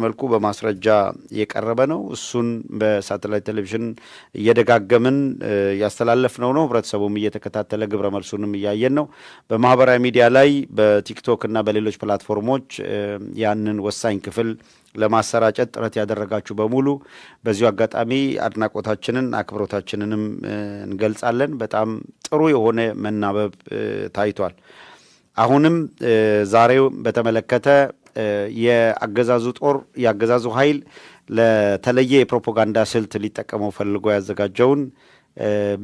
መልኩ በማስረጃ የቀረበ ነው። እሱን በሳተላይት ቴሌቪዥን እየደጋገምን ያስተላለፍነው ነው። ህብረተሰቡም እየተከታተለ ግብረ መልሱንም እያየን ነው። በማህበራዊ ሚዲያ ላይ በቲክቶክ እና በሌሎች ፕላትፎርሞች ያንን ወሳኝ ክፍል ለማሰራጨት ጥረት ያደረጋችሁ በሙሉ በዚሁ አጋጣሚ አድናቆታችንን አክብሮታችንንም እንገልጻለን። በጣም ጥሩ የሆነ መናበብ ታይቷል። አሁንም ዛሬው በተመለከተ የአገዛዙ ጦር የአገዛዙ ኃይል ለተለየ የፕሮፓጋንዳ ስልት ሊጠቀመው ፈልጎ ያዘጋጀውን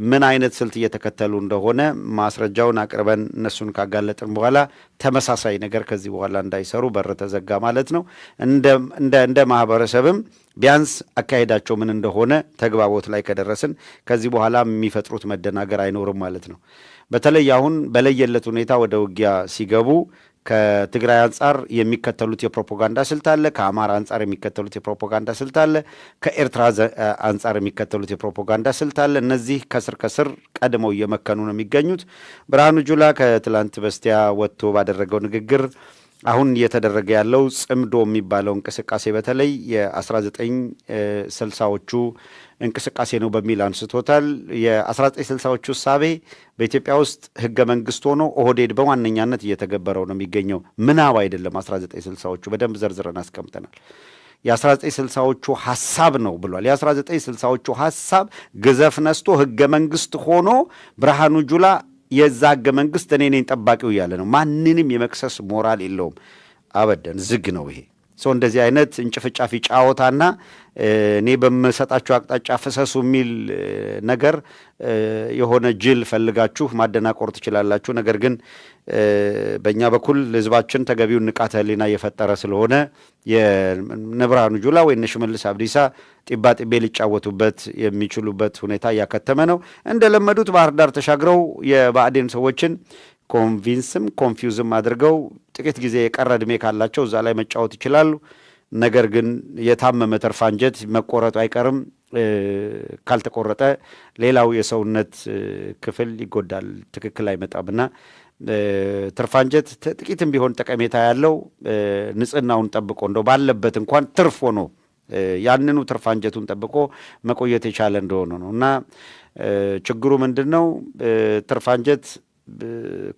ምን አይነት ስልት እየተከተሉ እንደሆነ ማስረጃውን አቅርበን እነሱን ካጋለጥን በኋላ ተመሳሳይ ነገር ከዚህ በኋላ እንዳይሰሩ በር ተዘጋ ማለት ነው። እንደ ማህበረሰብም ቢያንስ አካሄዳቸው ምን እንደሆነ ተግባቦት ላይ ከደረስን ከዚህ በኋላ የሚፈጥሩት መደናገር አይኖርም ማለት ነው። በተለይ አሁን በለየለት ሁኔታ ወደ ውጊያ ሲገቡ ከትግራይ አንጻር የሚከተሉት የፕሮፓጋንዳ ስልት አለ። ከአማራ አንጻር የሚከተሉት የፕሮፓጋንዳ ስልት አለ። ከኤርትራ አንጻር የሚከተሉት የፕሮፓጋንዳ ስልት አለ። እነዚህ ከስር ቀድመው እየመከኑ ነው የሚገኙት። ብርሃኑ ጁላ ከትላንት በስቲያ ወጥቶ ባደረገው ንግግር አሁን እየተደረገ ያለው ጽምዶ የሚባለው እንቅስቃሴ በተለይ የ1960ዎቹ እንቅስቃሴ ነው በሚል አንስቶታል። የ1960ዎቹ እሳቤ በኢትዮጵያ ውስጥ ህገ መንግስት ሆኖ ኦህዴድ በዋነኛነት እየተገበረው ነው የሚገኘው። ምናብ አይደለም። 1960ዎቹ በደንብ ዘርዝረን አስቀምጠናል። የ1960ዎቹ ሐሳብ ነው ብሏል። የ1960ዎቹ ሐሳብ ግዘፍ ነስቶ ህገ መንግስት ሆኖ ብርሃኑ ጁላ የዛ ህገ መንግስት እኔ ነኝ ጠባቂው እያለ ነው። ማንንም የመክሰስ ሞራል የለውም። አበደን ዝግ ነው ይሄ ሰው። እንደዚህ አይነት እንጭፍጫፊ ጫወታና እኔ በምሰጣችሁ አቅጣጫ ፍሰሱ የሚል ነገር የሆነ ጅል ፈልጋችሁ ማደናቆር ትችላላችሁ። ነገር ግን በእኛ በኩል ህዝባችን ተገቢውን ንቃተ ህሊና እየፈጠረ ስለሆነ የብርሃኑ ጁላ ወይ ሽመልስ አብዲሳ ጢባ ጢቤ ሊጫወቱበት የሚችሉበት ሁኔታ እያከተመ ነው። እንደለመዱት ባህር ዳር ተሻግረው የብአዴን ሰዎችን ኮንቪንስም ኮንፊውዝም አድርገው ጥቂት ጊዜ የቀረ ዕድሜ ካላቸው እዛ ላይ መጫወት ይችላሉ። ነገር ግን የታመመ ትርፍ አንጀት መቆረጡ አይቀርም። ካልተቆረጠ ሌላው የሰውነት ክፍል ይጎዳል፣ ትክክል አይመጣምና ትርፍ አንጀት ጥቂትም ቢሆን ጠቀሜታ ያለው ንጽህናውን ጠብቆ እንደው ባለበት እንኳን ትርፍ ሆኖ ያንኑ ትርፍ አንጀቱን ጠብቆ መቆየት የቻለ እንደሆነ ነው። እና ችግሩ ምንድን ነው? ትርፍ አንጀት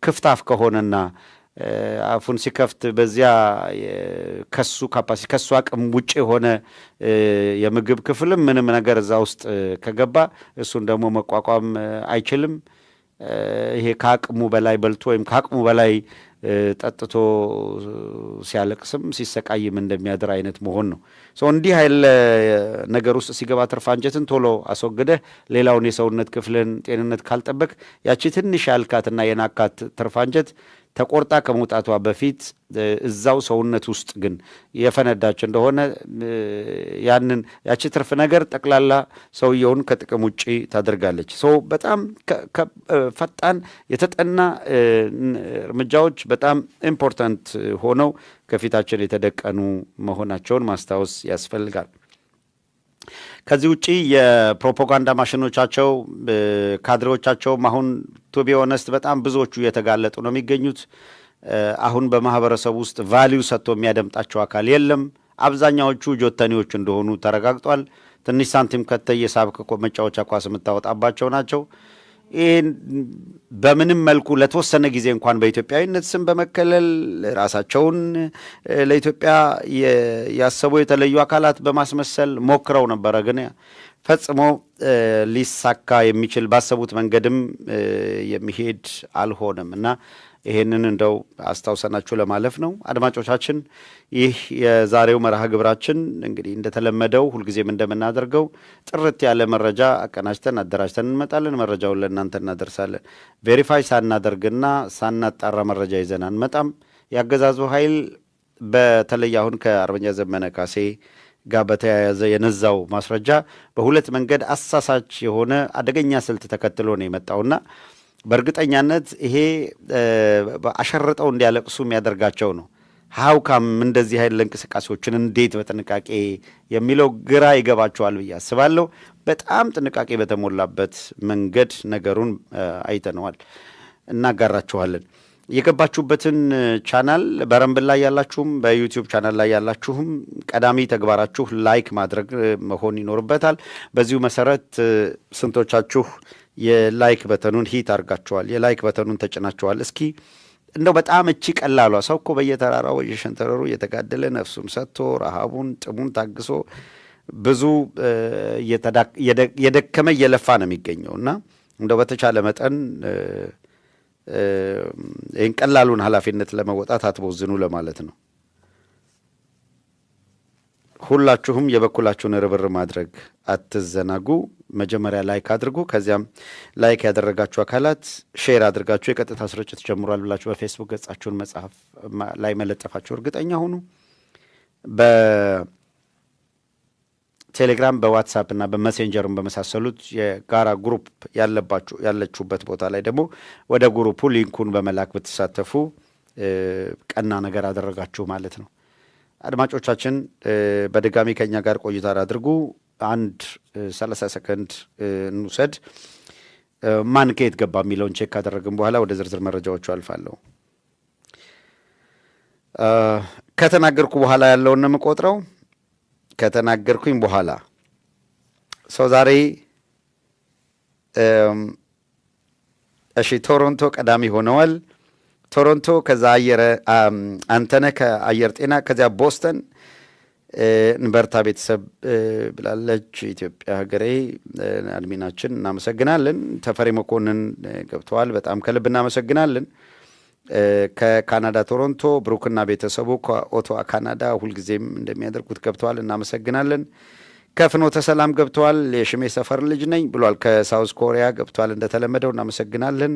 ክፍት አፍ ከሆነና አፉን ሲከፍት በዚያ ከሱ አቅም ውጭ የሆነ የምግብ ክፍልም ምንም ነገር እዛ ውስጥ ከገባ እሱን ደግሞ መቋቋም አይችልም። ይሄ ከአቅሙ በላይ በልቶ ወይም ከአቅሙ በላይ ጠጥቶ ሲያለቅስም ሲሰቃይም እንደሚያድር አይነት መሆን ነው። እንዲህ ያለ ነገር ውስጥ ሲገባ ትርፍ አንጀትን ቶሎ አስወግደህ ሌላውን የሰውነት ክፍልን ጤንነት ካልጠበቅ ያቺ ትንሽ ያልካትና የናካት ትርፍ አንጀት ተቆርጣ ከመውጣቷ በፊት እዛው ሰውነት ውስጥ ግን የፈነዳች እንደሆነ ያቺ ትርፍ ነገር ጠቅላላ ሰውየውን ከጥቅም ውጪ ታደርጋለች። በጣም ፈጣን የተጠና እርምጃዎች በጣም ኢምፖርታንት ሆነው ከፊታችን የተደቀኑ መሆናቸውን ማስታወስ ያስፈልጋል። ከዚህ ውጪ የፕሮፓጋንዳ ማሽኖቻቸው ካድሬዎቻቸውም አሁን ቱ ቢ ኦነስት በጣም ብዙዎቹ እየተጋለጡ ነው የሚገኙት። አሁን በማህበረሰቡ ውስጥ ቫሊዩ ሰጥቶ የሚያደምጣቸው አካል የለም። አብዛኛዎቹ ጆተኒዎች እንደሆኑ ተረጋግጧል። ትንሽ ሳንቲም ከተየሳብክ መጫወቻ ኳስ የምታወጣባቸው ናቸው። ይህን በምንም መልኩ ለተወሰነ ጊዜ እንኳን በኢትዮጵያዊነት ስም በመከለል ራሳቸውን ለኢትዮጵያ ያሰቡ የተለዩ አካላት በማስመሰል ሞክረው ነበረ። ግን ፈጽሞ ሊሳካ የሚችል ባሰቡት መንገድም የሚሄድ አልሆነም እና ይሄንን እንደው አስታውሰናችሁ ለማለፍ ነው። አድማጮቻችን፣ ይህ የዛሬው መርሃ ግብራችን እንግዲህ እንደተለመደው ሁልጊዜም እንደምናደርገው ጥርት ያለ መረጃ አቀናጅተን አደራጅተን እንመጣለን። መረጃውን ለእናንተ እናደርሳለን። ቬሪፋይ ሳናደርግና ሳናጣራ መረጃ ይዘን አንመጣም። ያገዛዙ ኃይል በተለይ አሁን ከአርበኛ ዘመነ ካሴ ጋር በተያያዘ የነዛው ማስረጃ በሁለት መንገድ አሳሳች የሆነ አደገኛ ስልት ተከትሎ ነው የመጣውና በእርግጠኛነት ይሄ አሸርጠው እንዲያለቅሱ የሚያደርጋቸው ነው። ሀውካም እንደዚህ ኃይል እንቅስቃሴዎችን እንዴት በጥንቃቄ የሚለው ግራ ይገባቸዋል ብዬ አስባለሁ። በጣም ጥንቃቄ በተሞላበት መንገድ ነገሩን አይተነዋል፣ እናጋራችኋለን። የገባችሁበትን ቻናል በረምብል ላይ ያላችሁም በዩቲዩብ ቻናል ላይ ያላችሁም ቀዳሚ ተግባራችሁ ላይክ ማድረግ መሆን ይኖርበታል። በዚሁ መሰረት ስንቶቻችሁ የላይክ በተኑን ሂት አድርጋችኋል? የላይክ በተኑን ተጭናችኋል? እስኪ እንደው በጣም እቺ ቀላሏ ሰው እኮ በየተራራው በየሸንተረሩ እየተጋደለ ነፍሱን ሰጥቶ ረሃቡን ጥሙን ታግሶ ብዙ የደከመ እየለፋ ነው የሚገኘው እና እንደው በተቻለ መጠን ይህን ቀላሉን ኃላፊነት ለመወጣት አትቦዝኑ ለማለት ነው። ሁላችሁም የበኩላችሁን ርብር ማድረግ አትዘናጉ። መጀመሪያ ላይክ አድርጉ። ከዚያም ላይክ ያደረጋችሁ አካላት ሼር አድርጋችሁ የቀጥታ ስርጭት ጀምሯል ብላችሁ በፌስቡክ ገጻችሁን መጽሐፍ ላይ መለጠፋችሁ እርግጠኛ ሁኑ። በቴሌግራም በዋትሳፕ እና በመሴንጀርም በመሳሰሉት የጋራ ግሩፕ ያለችሁበት ቦታ ላይ ደግሞ ወደ ግሩፑ ሊንኩን በመላክ ብትሳተፉ ቀና ነገር አደረጋችሁ ማለት ነው። አድማጮቻችን በድጋሚ ከኛ ጋር ቆይታ አድርጉ። አንድ 30 ሰከንድ እንውሰድ። ማን ከየት ገባ የሚለውን ቼክ ካደረግን በኋላ ወደ ዝርዝር መረጃዎቹ አልፋለሁ። ከተናገርኩ በኋላ ያለውን ነው የምቆጥረው። ከተናገርኩኝ በኋላ ሰው ዛሬ እሺ፣ ቶሮንቶ ቀዳሚ ሆነዋል። ቶሮንቶ ከዛ አንተነህ ከአየር ጤና፣ ከዚያ ቦስተን እንበርታ ቤተሰብ ብላለች። ኢትዮጵያ ሀገሬ አድሚናችን እናመሰግናለን። ተፈሪ መኮንን ገብተዋል። በጣም ከልብ እናመሰግናለን። ከካናዳ ቶሮንቶ ብሩክና ቤተሰቡ ከኦቶዋ ካናዳ ሁልጊዜም እንደሚያደርጉት ገብተዋል። እናመሰግናለን። ከፍኖተ ሰላም ገብተዋል። የሽሜ ሰፈር ልጅ ነኝ ብሏል። ከሳውዝ ኮሪያ ገብተዋል። እንደተለመደው እናመሰግናለን።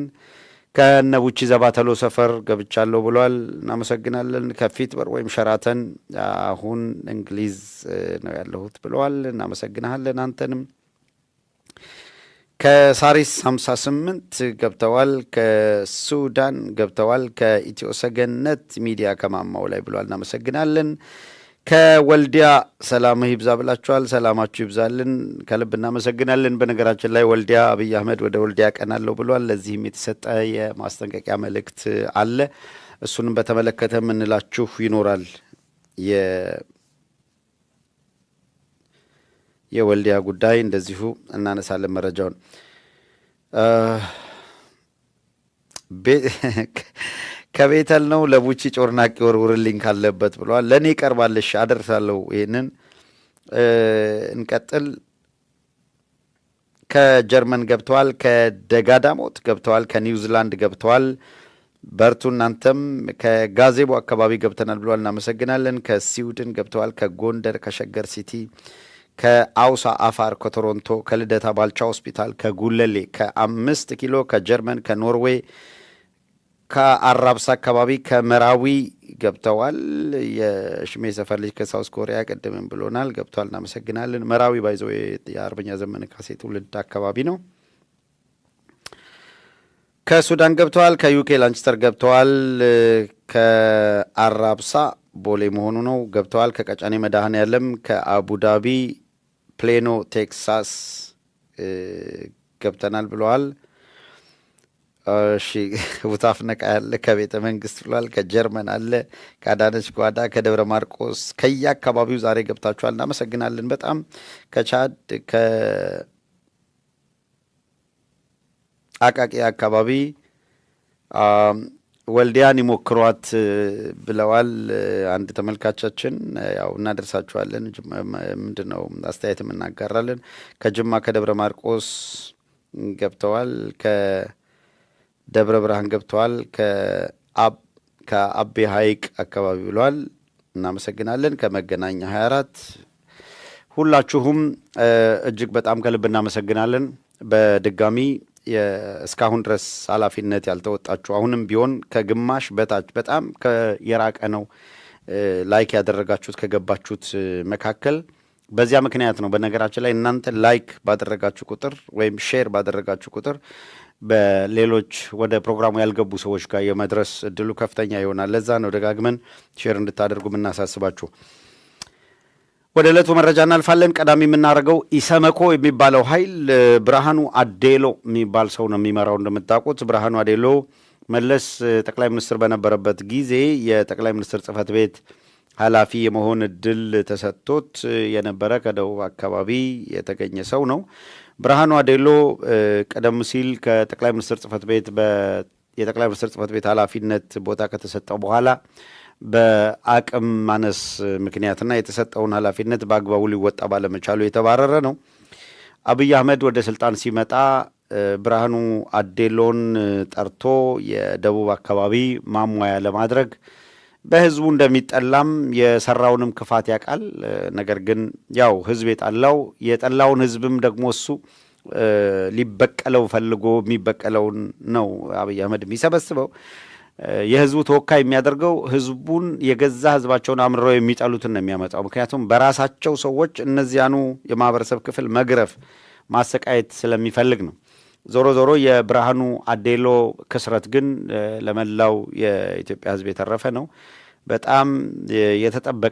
ከነቡቺ ዘባተሎ ሰፈር ገብቻለሁ ብሏል። እናመሰግናለን። ከፊት በር ወይም ሸራተን አሁን እንግሊዝ ነው ያለሁት ብለዋል። እናመሰግናለን አንተንም። ከሳሪስ 58 ገብተዋል። ከሱዳን ገብተዋል። ከኢትዮ ሰገነት ሚዲያ ከማማው ላይ ብሏል። እናመሰግናለን። ከወልዲያ ሰላምህ ይብዛ ብላችኋል። ሰላማችሁ ይብዛልን፣ ከልብ እናመሰግናለን። በነገራችን ላይ ወልዲያ አብይ አህመድ ወደ ወልዲያ ቀናለሁ ብሏል። ለዚህም የተሰጠ የማስጠንቀቂያ መልእክት አለ። እሱንም በተመለከተ የምንላችሁ ይኖራል። የወልዲያ ጉዳይ እንደዚሁ እናነሳለን መረጃውን። ከቤተል ነው ለቡቺ ጮርናቂ ወርውርልኝ ካለበት ብለዋል። ለእኔ ቀርባለሽ አደርሳለሁ። ይህንን እንቀጥል። ከጀርመን ገብተዋል። ከደጋዳሞት ገብተዋል። ከኒውዚላንድ ገብተዋል። በርቱ እናንተም። ከጋዜቦ አካባቢ ገብተናል ብለዋል። እናመሰግናለን። ከስዊድን ገብተዋል። ከጎንደር፣ ከሸገር ሲቲ፣ ከአውሳ አፋር፣ ከቶሮንቶ፣ ከልደታ ባልቻ ሆስፒታል፣ ከጉለሌ፣ ከ5 ኪሎ፣ ከጀርመን፣ ከኖርዌይ፣ ከአራብሳ አካባቢ፣ ከመራዊ ገብተዋል። የሽሜ ሰፈር ልጅ ከሳውስ ኮሪያ ቅድምም ብሎናል፣ ገብተዋል። እናመሰግናለን። መራዊ ባይዞ የአርበኛ ዘመነ ካሴ ትውልድ አካባቢ ነው። ከሱዳን ገብተዋል። ከዩኬ ላንችስተር ገብተዋል። ከአራብሳ ቦሌ መሆኑ ነው ገብተዋል። ከቀጨኔ መድኃኔዓለም፣ ከአቡዳቢ ፕሌኖ ቴክሳስ ገብተናል ብለዋል። እሺ ውታፍ ነቃ ያለ ከቤተ መንግስት ብሏል። ከጀርመን አለ፣ ከአዳነች ጓዳ፣ ከደብረ ማርቆስ ከየአካባቢው ዛሬ ገብታችኋል። እናመሰግናለን በጣም። ከቻድ ከአቃቂ አካባቢ ወልዲያን ይሞክሯት ብለዋል አንድ ተመልካቻችን። ያው እናደርሳችኋለን። ምንድን ነው አስተያየትም እናጋራለን። ከጅማ ከደብረ ማርቆስ ገብተዋል። ከደብረ ብርሃን ገብተዋል። ከአቤ ሐይቅ አካባቢ ብለዋል። እናመሰግናለን። ከመገናኛ 24 ሁላችሁም እጅግ በጣም ከልብ እናመሰግናለን። በድጋሚ እስካሁን ድረስ ኃላፊነት ያልተወጣችሁ አሁንም ቢሆን ከግማሽ በታች በጣም የራቀ ነው ላይክ ያደረጋችሁት ከገባችሁት መካከል በዚያ ምክንያት ነው። በነገራችን ላይ እናንተ ላይክ ባደረጋችሁ ቁጥር ወይም ሼር ባደረጋችሁ ቁጥር በሌሎች ወደ ፕሮግራሙ ያልገቡ ሰዎች ጋር የመድረስ እድሉ ከፍተኛ ይሆናል። ለዛ ነው ደጋግመን ሼር እንድታደርጉ የምናሳስባችሁ። ወደ ዕለቱ መረጃ እናልፋለን። ቀዳሚ የምናደርገው ኢሰመኮ የሚባለው ኃይል ብርሃኑ አዴሎ የሚባል ሰው ነው የሚመራው። እንደምታውቁት ብርሃኑ አዴሎ መለስ ጠቅላይ ሚኒስትር በነበረበት ጊዜ የጠቅላይ ሚኒስትር ጽህፈት ቤት ኃላፊ የመሆን እድል ተሰጥቶት የነበረ ከደቡብ አካባቢ የተገኘ ሰው ነው። ብርሃኑ አዴሎ ቀደም ሲል ከጠቅላይ ሚኒስትር ጽህፈት ቤት የጠቅላይ ሚኒስትር ጽህፈት ቤት ኃላፊነት ቦታ ከተሰጠው በኋላ በአቅም ማነስ ምክንያትና የተሰጠውን ኃላፊነት በአግባቡ ሊወጣ ባለመቻሉ የተባረረ ነው። አብይ አህመድ ወደ ስልጣን ሲመጣ ብርሃኑ አዴሎን ጠርቶ የደቡብ አካባቢ ማሟያ ለማድረግ በህዝቡ እንደሚጠላም የሰራውንም ክፋት ያውቃል። ነገር ግን ያው ህዝብ የጠላውን ህዝብም ደግሞ እሱ ሊበቀለው ፈልጎ የሚበቀለውን ነው አብይ አህመድ የሚሰበስበው። የህዝቡ ተወካይ የሚያደርገው ህዝቡን የገዛ ህዝባቸውን አምርረው የሚጠሉትን ነው የሚያመጣው። ምክንያቱም በራሳቸው ሰዎች እነዚያኑ የማህበረሰብ ክፍል መግረፍ፣ ማሰቃየት ስለሚፈልግ ነው። ዞሮ ዞሮ የብርሃኑ አዴሎ ክስረት ግን ለመላው የኢትዮጵያ ህዝብ የተረፈ ነው። በጣም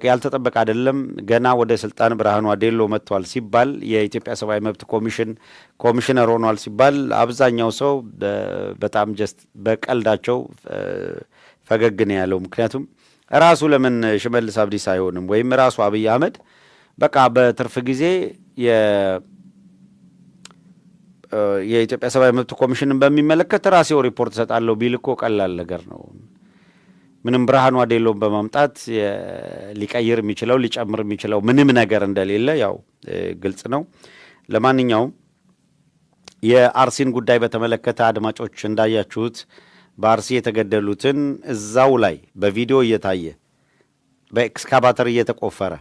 ያልተጠበቀ አይደለም። ገና ወደ ስልጣን ብርሃኑ አዴሎ መጥቷል ሲባል የኢትዮጵያ ሰብአዊ መብት ኮሚሽነር ሆኗል ሲባል አብዛኛው ሰው በጣም በቀልዳቸው ፈገግ ነው ያለው። ምክንያቱም ራሱ ለምን ሽመልስ አብዲሳ አይሆንም? ወይም ራሱ አብይ አህመድ በቃ በትርፍ ጊዜ የኢትዮጵያ ሰብአዊ መብት ኮሚሽንን በሚመለከት ራሴው ሪፖርት እሰጣለሁ ቢል እኮ ቀላል ነገር ነው። ምንም ብርሃኑ አዴሎን በማምጣት ሊቀይር የሚችለው ሊጨምር የሚችለው ምንም ነገር እንደሌለ ያው ግልጽ ነው። ለማንኛውም የአርሲን ጉዳይ በተመለከተ አድማጮች እንዳያችሁት በአርሲ የተገደሉትን እዛው ላይ በቪዲዮ እየታየ በኤክስካቫተር እየተቆፈረ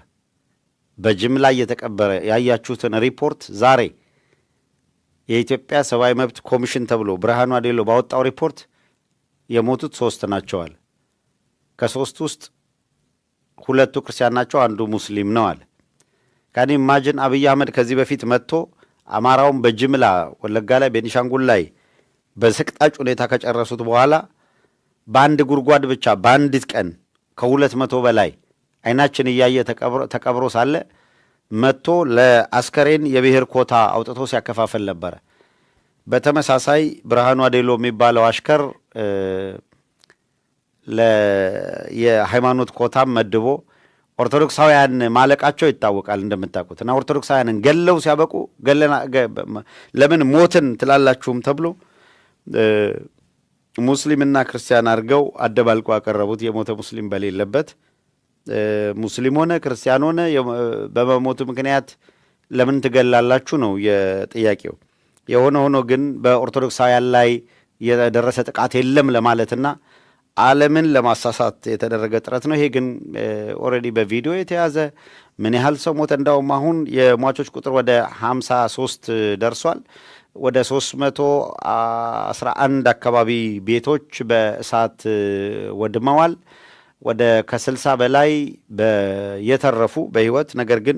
በጅምላ እየተቀበረ ያያችሁትን ሪፖርት ዛሬ የኢትዮጵያ ሰብአዊ መብት ኮሚሽን ተብሎ ብርሃኑ አዴሎ ባወጣው ሪፖርት የሞቱት 3 ናቸዋል። ከ3 ውስጥ 2 ክርስቲያን ናቸው፣ አንዱ ሙስሊም ነው አለ። ካኒ ኢማጂን አብይ አህመድ ከዚህ በፊት መጥቶ አማራውን በጅምላ ወለጋ ላይ ቤኒሻንጉል ላይ በስቅጣጭ ሁኔታ ከጨረሱት በኋላ በአንድ ጉድጓድ ብቻ በአንዲት ቀን ከ200 በላይ አይናችን እያየ ተቀብሮ ሳለ መጥቶ ለአስከሬን የብሔር ኮታ አውጥቶ ሲያከፋፈል ነበረ። በተመሳሳይ ብርሃኑ አዴሎ የሚባለው አሽከር የሃይማኖት ኮታም መድቦ ኦርቶዶክሳውያን ማለቃቸው ይታወቃል እንደምታውቁት። እና ኦርቶዶክሳውያንን ገለው ሲያበቁ ለምን ሞትን ትላላችሁም ተብሎ ሙስሊምና ክርስቲያን አድርገው አደባልቆ ያቀረቡት የሞተ ሙስሊም በሌለበት ሙስሊም ሆነ ክርስቲያን ሆነ በመሞቱ ምክንያት ለምን ትገላላችሁ ነው የጥያቄው። የሆነ ሆኖ ግን በኦርቶዶክሳውያን ላይ የደረሰ ጥቃት የለም ለማለትና ዓለምን ለማሳሳት የተደረገ ጥረት ነው። ይሄ ግን ኦልሬዲ በቪዲዮ የተያዘ ምን ያህል ሰው ሞተ? እንዳውም አሁን የሟቾች ቁጥር ወደ 53 ደርሷል። ወደ 311 አካባቢ ቤቶች በእሳት ወድመዋል። ወደ ከ60 በላይ የተረፉ በህይወት ነገር ግን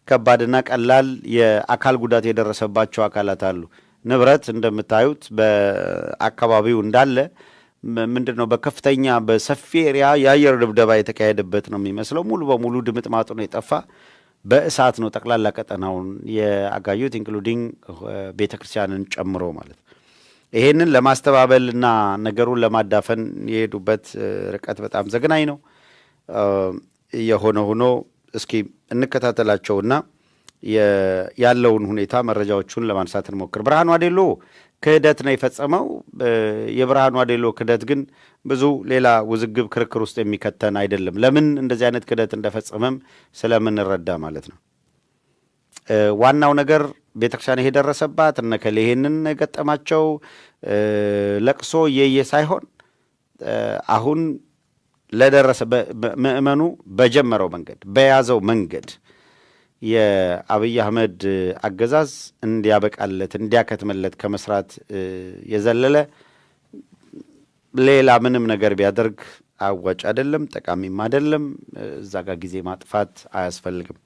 ከባድና ቀላል የአካል ጉዳት የደረሰባቸው አካላት አሉ። ንብረት እንደምታዩት በአካባቢው እንዳለ ምንድን ነው በከፍተኛ በሰፊ ኤሪያ የአየር ድብደባ የተካሄደበት ነው የሚመስለው። ሙሉ በሙሉ ድምጥማጡ ነው የጠፋ። በእሳት ነው ጠቅላላ ቀጠናውን የአጋዩት ኢንክሉዲንግ ቤተ ክርስቲያንን ጨምሮ ማለት ነው። ይሄንን ለማስተባበልና ነገሩን ለማዳፈን የሄዱበት ርቀት በጣም ዘግናኝ ነው። የሆነ ሆኖ እስኪ እንከታተላቸውና ያለውን ሁኔታ መረጃዎቹን ለማንሳት እንሞክር። ብርሃኑ አዴሎ ክህደት ነው የፈጸመው። የብርሃኑ አዴሎ ክህደት ግን ብዙ ሌላ ውዝግብ ክርክር ውስጥ የሚከተን አይደለም። ለምን እንደዚህ አይነት ክህደት እንደፈጸመም ስለምንረዳ ማለት ነው። ዋናው ነገር ቤተክርስቲያን ይሄ ደረሰባት እነከሌ ይሄንን ገጠማቸው ለቅሶ የየ ሳይሆን አሁን ለደረሰ ምእመኑ በጀመረው መንገድ በያዘው መንገድ የአብይ አህመድ አገዛዝ እንዲያበቃለት እንዲያከትመለት ከመስራት የዘለለ ሌላ ምንም ነገር ቢያደርግ አዋጭ አይደለም፣ ጠቃሚም አይደለም። እዛ ጋር ጊዜ ማጥፋት አያስፈልግም።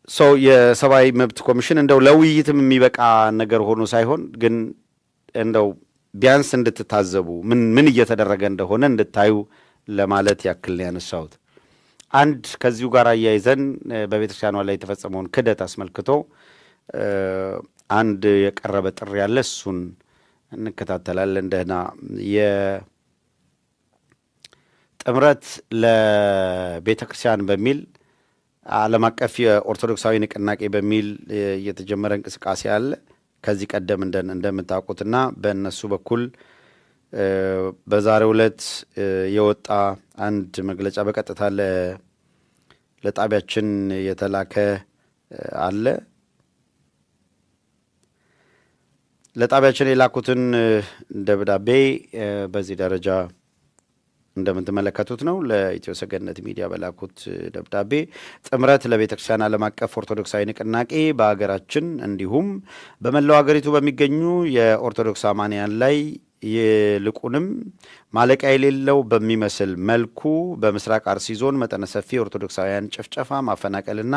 ሰው የሰብአዊ መብት ኮሚሽን እንደው ለውይይትም የሚበቃ ነገር ሆኖ ሳይሆን ግን እንደው ቢያንስ እንድትታዘቡ ምን እየተደረገ እንደሆነ እንድታዩ ለማለት ያክል ነው ያነሳሁት። አንድ ከዚሁ ጋር አያይዘን በቤተክርስቲያኗ ላይ የተፈጸመውን ክህደት አስመልክቶ አንድ የቀረበ ጥሪ ያለ እሱን እንከታተላለን። ደህና የጥምረት ለቤተ ክርስቲያን በሚል ዓለም አቀፍ የኦርቶዶክሳዊ ንቅናቄ በሚል የተጀመረ እንቅስቃሴ አለ። ከዚህ ቀደም እንደምታውቁትና በእነሱ በኩል በዛሬው ዕለት የወጣ አንድ መግለጫ በቀጥታ ለጣቢያችን የተላከ አለ። ለጣቢያችን የላኩትን ደብዳቤ በዚህ ደረጃ እንደምትመለከቱት ነው። ለኢትዮ ሰገነት ሚዲያ በላኩት ደብዳቤ ጥምረት ለቤተ ክርስቲያን ዓለም አቀፍ ኦርቶዶክሳዊ ንቅናቄ በሀገራችን እንዲሁም በመላው ሀገሪቱ በሚገኙ የኦርቶዶክስ አማንያን ላይ ይልቁንም ማለቂያ የሌለው በሚመስል መልኩ በምስራቅ አርሲ ዞን መጠነ ሰፊ ኦርቶዶክሳውያን ጭፍጨፋ፣ ማፈናቀልና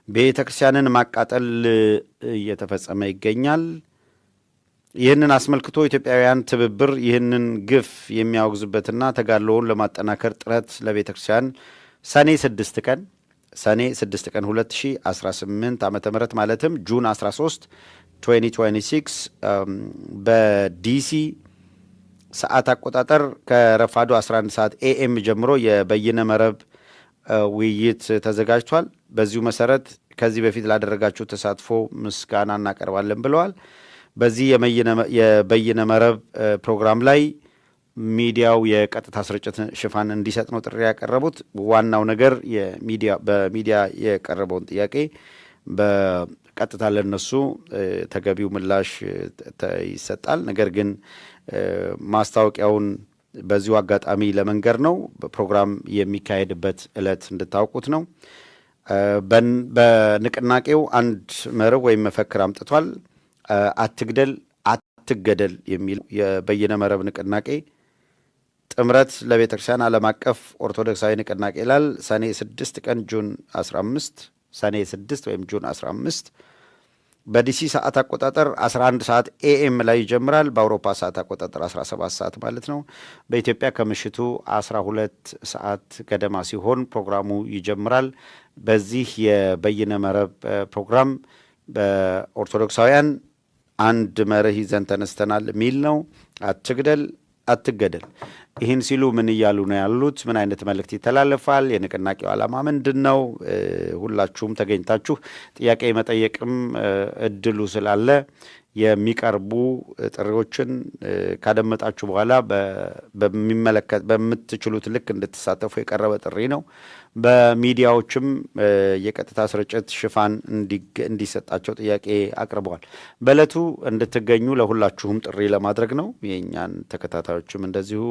ቤተ ክርስቲያንን ማቃጠል እየተፈጸመ ይገኛል። ይህንን አስመልክቶ ኢትዮጵያውያን ትብብር ይህንን ግፍ የሚያወግዝበትና ተጋድሎውን ለማጠናከር ጥረት ለቤተ ክርስቲያን ሰኔ 6 ቀን 2018 ዓ.ም ማለትም ጁን 13 2026 በዲሲ ሰዓት አቆጣጠር ከረፋዱ 11 ሰዓት ኤኤም ጀምሮ የበይነ መረብ ውይይት ተዘጋጅቷል። በዚሁ መሰረት ከዚህ በፊት ላደረጋችሁ ተሳትፎ ምስጋና እናቀርባለን ብለዋል። በዚህ የበይነ መረብ ፕሮግራም ላይ ሚዲያው የቀጥታ ስርጭት ሽፋን እንዲሰጥ ነው ጥሪ ያቀረቡት። ዋናው ነገር በሚዲያ የቀረበውን ጥያቄ በቀጥታ ለነሱ ተገቢው ምላሽ ይሰጣል። ነገር ግን ማስታወቂያውን በዚሁ አጋጣሚ ለመንገር ነው። ፕሮግራም የሚካሄድበት ዕለት እንድታውቁት ነው። በንቅናቄው አንድ መርህ ወይም መፈክር አምጥቷል። አትግደል አትገደል የሚል የበይነ መረብ ንቅናቄ ጥምረት ለቤተ ክርስቲያን ዓለም አቀፍ ኦርቶዶክሳዊ ንቅናቄ ይላል። ሰኔ 6 ቀን ጁን 15 ሰኔ 6 ወይም ጁን 15 በዲሲ ሰዓት አቆጣጠር 11 ሰዓት ኤኤም ላይ ይጀምራል። በአውሮፓ ሰዓት አቆጣጠር 17 ሰዓት ማለት ነው። በኢትዮጵያ ከምሽቱ 12 ሰዓት ገደማ ሲሆን ፕሮግራሙ ይጀምራል። በዚህ የበይነ መረብ ፕሮግራም በኦርቶዶክሳውያን አንድ መርህ ይዘን ተነስተናል የሚል ነው። አትግደል አትገደል። ይህን ሲሉ ምን እያሉ ነው ያሉት? ምን አይነት መልእክት ይተላለፋል? የንቅናቄው ዓላማ ምንድን ነው? ሁላችሁም ተገኝታችሁ ጥያቄ መጠየቅም እድሉ ስላለ የሚቀርቡ ጥሪዎችን ካደመጣችሁ በኋላ በምትችሉት ልክ እንድትሳተፉ የቀረበ ጥሪ ነው። በሚዲያዎችም የቀጥታ ስርጭት ሽፋን እንዲሰጣቸው ጥያቄ አቅርበዋል። በዕለቱ እንድትገኙ ለሁላችሁም ጥሪ ለማድረግ ነው። የእኛን ተከታታዮችም እንደዚሁ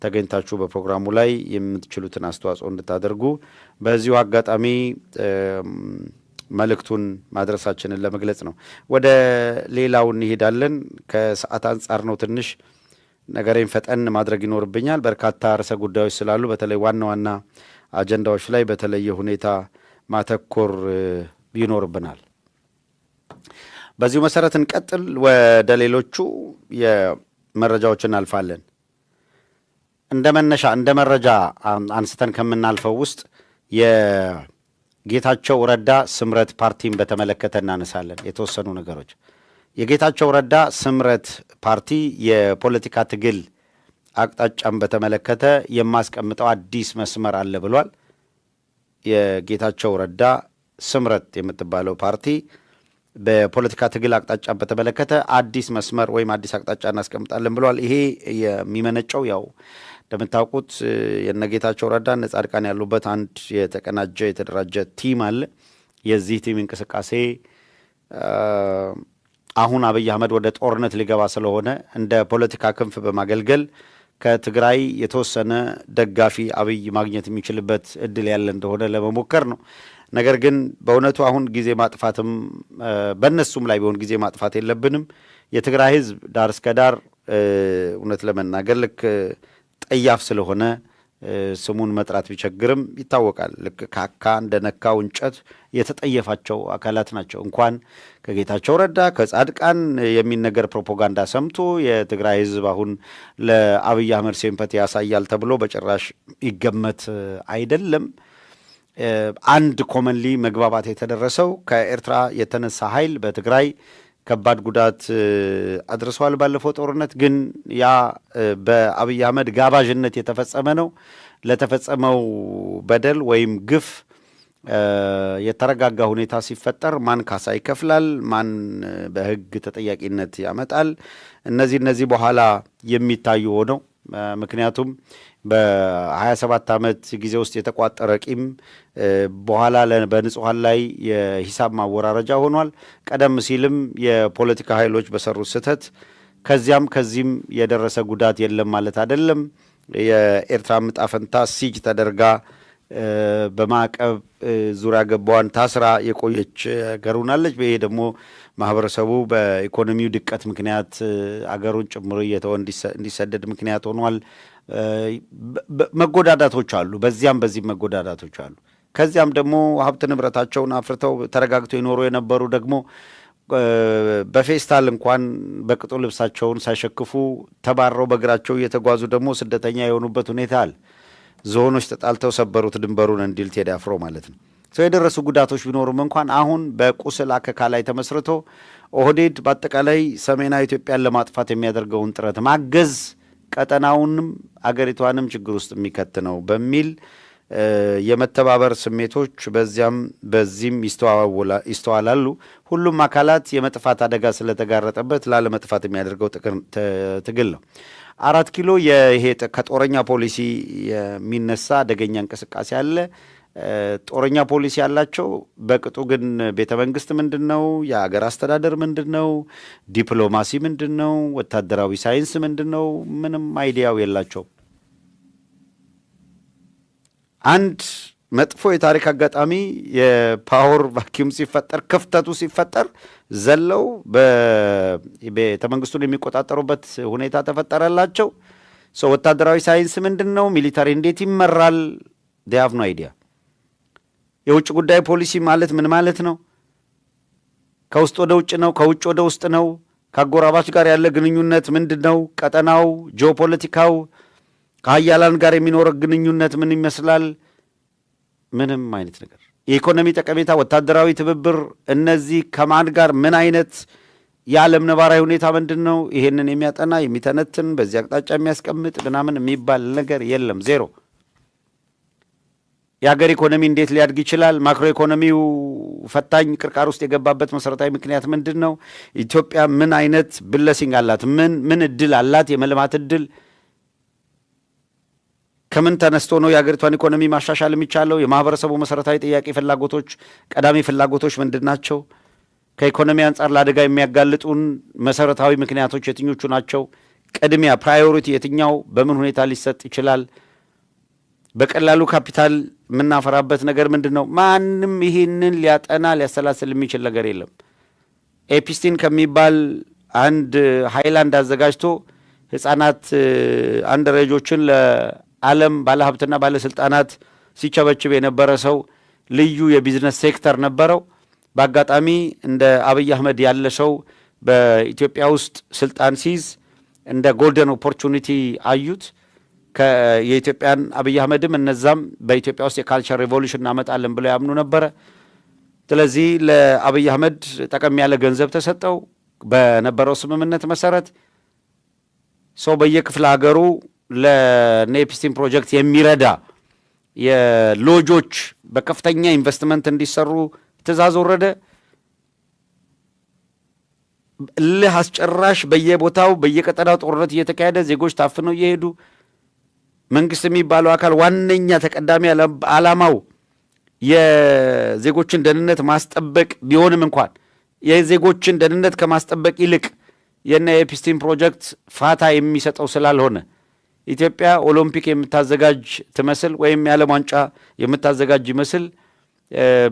ተገኝታችሁ በፕሮግራሙ ላይ የምትችሉትን አስተዋጽኦ እንድታደርጉ በዚሁ አጋጣሚ መልእክቱን ማድረሳችንን ለመግለጽ ነው። ወደ ሌላው እንሄዳለን። ከሰዓት አንጻር ነው ትንሽ ነገሬን ፈጠን ማድረግ ይኖርብኛል። በርካታ ርዕሰ ጉዳዮች ስላሉ በተለይ ዋና ዋና አጀንዳዎች ላይ በተለየ ሁኔታ ማተኮር ይኖርብናል። በዚሁ መሰረት እንቀጥል። ወደ ሌሎቹ የመረጃዎች እናልፋለን። እንደ መረጃ አንስተን ከምናልፈው ውስጥ የጌታቸው ረዳ ስምረት ፓርቲን በተመለከተ እናነሳለን። የተወሰኑ ነገሮች የጌታቸው ረዳ ስምረት ፓርቲ የፖለቲካ ትግል አቅጣጫን በተመለከተ የማስቀምጠው አዲስ መስመር አለ ብሏል። የጌታቸው ረዳ ስምረት የምትባለው ፓርቲ በፖለቲካ ትግል አቅጣጫን በተመለከተ አዲስ መስመር ወይም አዲስ አቅጣጫ እናስቀምጣለን ብሏል። ይሄ የሚመነጨው ያው እንደምታውቁት የነጌታቸው ረዳ እነ ጻድቃን ያሉበት አንድ የተቀናጀ የተደራጀ ቲም አለ። የዚህ ቲም እንቅስቃሴ አሁን አብይ አህመድ ወደ ጦርነት ሊገባ ስለሆነ እንደ ፖለቲካ ክንፍ በማገልገል ከትግራይ የተወሰነ ደጋፊ አብይ ማግኘት የሚችልበት እድል ያለ እንደሆነ ለመሞከር ነው። ነገር ግን በእውነቱ አሁን ጊዜ ማጥፋትም በእነሱም ላይ ቢሆን ጊዜ ማጥፋት የለብንም። የትግራይ ህዝብ ዳር እስከ ዳር እውነት ለመናገር ልክ ጠያፍ ስለሆነ ስሙን መጥራት ቢቸግርም ይታወቃል። ልክ ካካ እንደነካው እንጨት የተጠየፋቸው አካላት ናቸው። እንኳን ከጌታቸው ረዳ ከጻድቃን የሚነገር ፕሮፓጋንዳ ሰምቶ የትግራይ ህዝብ አሁን ለአብይ አህመድ ሲምፓቲ ያሳያል ተብሎ በጭራሽ ይገመት አይደለም። አንድ ኮመንሊ መግባባት የተደረሰው ከኤርትራ የተነሳ ኃይል በትግራይ ከባድ ጉዳት አድርሰዋል ባለፈው ጦርነት። ግን ያ በአብይ አህመድ ጋባዥነት የተፈጸመ ነው። ለተፈጸመው በደል ወይም ግፍ የተረጋጋ ሁኔታ ሲፈጠር ማን ካሳ ይከፍላል፣ ማን በህግ ተጠያቂነት ያመጣል፣ እነዚህ በኋላ የሚታዩ ሆነው ምክንያቱም በ27 ዓመት ጊዜ ውስጥ የተቋጠረ ቂም በኋላ በንጹሐን ላይ የሂሳብ ማወራረጃ ሆኗል። ቀደም ሲልም የፖለቲካ ኃይሎች በሰሩት ስህተት ከዚህም የደረሰ ጉዳት የለም ማለት አይደለም። የኤርትራ ዕጣ ፈንታ ሲጅ ተደርጋ በማዕቀብ ዙሪያ ገባዋን ታስራ የቆየች አገር ሆናለች። ይሄ ደግሞ ማህበረሰቡ በኢኮኖሚው ድቀት ምክንያት አገሩን ጭምር እየተወ እንዲሰደድ ምክንያት ሆኗል። መጎዳዳቶች አሉ፣ በዚህም መጎዳዳቶች አሉ። ከዚያም ደግሞ ሀብት ንብረታቸውን አፍርተው ተረጋግተው የኖሩ የነበሩ ደግሞ በፌስታል እንኳን በቅጡ ልብሳቸውን ሳይሸክፉ ተባረው በእግራቸው እየተጓዙ ደግሞ ስደተኛ የሆኑበት ሁኔታ አለ። ዝሆኖች ተጣልተው ሰበሩት ድንበሩን እንዲል ቴዲ አፍሮ ማለት ነው። ሰው የደረሱ ጉዳቶች ቢኖሩም እንኳን አሁን በቁስል አከካ ላይ ተመስርቶ ኦህዴድ በአጠቃላይ ሰሜናዊ ኢትዮጵያን ለማጥፋት የሚያደርገውን ጥረት ማገዝ ቀጠናውንም አገሪቷንም ችግር ውስጥ የሚከት ነው በሚል የመተባበር ስሜቶች በዚህም ይስተዋላሉ። ሁሉም አካላት የመጥፋት አደጋ ስለተጋረጠበት ላለመጥፋት የሚያደርገው ትግል ነው። 4 ኪሎ ይሄ ከጦረኛ ፖሊሲ የሚነሳ አደገኛ እንቅስቃሴ አለ። ጦረኛ ፖሊሲ ያላቸው በቅጡ ግን ቤተ መንግስት ምንድን ነው? የአገር አስተዳደር ምንድን ነው? ዲፕሎማሲ ምንድን ነው? ወታደራዊ ሳይንስ ምንድን ነው? ምንም አይዲያው የላቸውም። አንድ መጥፎ የታሪክ አጋጣሚ የፓወር ቫኪዩም ሲፈጠር ክፍተቱ ሲፈጠር ዘለው ቤተ መንግስቱን የሚቆጣጠሩበት ሁኔታ ተፈጠረላቸው። ወታደራዊ ሳይንስ ምንድን ነው? ሚሊታሪ እንዴት ይመራል? they have no idea። የውጭ ጉዳይ ፖሊሲ ማለት ምን ማለት ነው? ከውስጥ ወደ ውጭ ነው? ከውጭ ወደ ውስጥ ነው? ከአጎራባች ጋር ያለ ግንኙነት ምንድን ነው? ቀጠናው ጂኦፖለቲካው ከሀያላን ጋር የሚኖረው ግንኙነት ምን ይመስላል? ምንም አይነት ነገር። የኢኮኖሚ ጠቀሜታ፣ ወታደራዊ ትብብር፣ እነዚህ ከማን ጋር ምን አይነት የዓለም ነባራዊ ሁኔታ ምንድን ነው? ይሄንን የሚያጠና የሚተነትን በዚህ አቅጣጫ የሚያስቀምጥ ምናምን የሚባል ነገር የለም። ዜሮ። የሀገር ኢኮኖሚ እንዴት ሊያድግ ይችላል? ማክሮ ኢኮኖሚው ፈታኝ ቅርቃር ውስጥ የገባበት መሰረታዊ ምክንያት ምንድን ነው? ኢትዮጵያ ምን አይነት ብለሲንግ አላት? ምን እድል አላት? የመልማት እድል ከምን ተነስቶ ነው የሀገሪቷን ኢኮኖሚ ማሻሻል የሚቻለው? የማህበረሰቡ መሰረታዊ ጥያቄ ፍላጎቶች፣ ቀዳሚ ፍላጎቶች ምንድን ናቸው? ከኢኮኖሚ አንጻር ለአደጋ የሚያጋልጡን መሰረታዊ ምክንያቶች የትኞቹ ናቸው? ቅድሚያ ፕራዮሪቲ የትኛው በምን ሁኔታ ሊሰጥ ይችላል? በቀላሉ ካፒታል የምናፈራበት ነገር ምንድን ነው? ማንም ይህንን ሊያጠና ሊያሰላስል የሚችል ነገር የለም። ኤፒስቲን ከሚባል አንድ ሃይላንድ አዘጋጅቶ ህፃናት አንደረጆችን ለዓለም ባለሀብትና ባለስልጣናት ሲቸበችብ የነበረ ሰው ልዩ የቢዝነስ ሴክተር ነበረው። በአጋጣሚ እንደ አብይ አህመድ ያለ ሰው በኢትዮጵያ ውስጥ ስልጣን ሲይዝ እንደ ጎልደን ኦፖርቹኒቲ አዩት። የኢትዮጵያን አብይ አህመድም እነዛም በኢትዮጵያ ውስጥ የካልቸር ሬቮሉሽን እናመጣለን ብለው ያምኑ ነበረ። ስለዚህ ለአብይ አህመድ ጠቀም ያለ ገንዘብ ተሰጠው። በነበረው ስምምነት መሰረት ሰው በየክፍለ ሀገሩ ለኔፕስቲን ፕሮጀክት የሚረዳ የሎጆች በከፍተኛ ኢንቨስትመንት እንዲሰሩ ትእዛዝ ወረደ። እልህ አስጨራሽ በየቦታው በየቀጠናው ጦርነት እየተካሄደ ዜጎች ታፍነው እየሄዱ መንግስት የሚባለው አካል ዋነኛ ተቀዳሚ ዓላማው የዜጎችን ደህንነት ማስጠበቅ ቢሆንም እንኳን የዜጎችን ደህንነት ከማስጠበቅ ይልቅ የነ ኤፕስቲን ፕሮጀክት ፋታ የሚሰጠው ስላልሆነ ኢትዮጵያ ኦሎምፒክ የምታዘጋጅ ትመስል ወይም የዓለም ዋንጫ የምታዘጋጅ ይመስል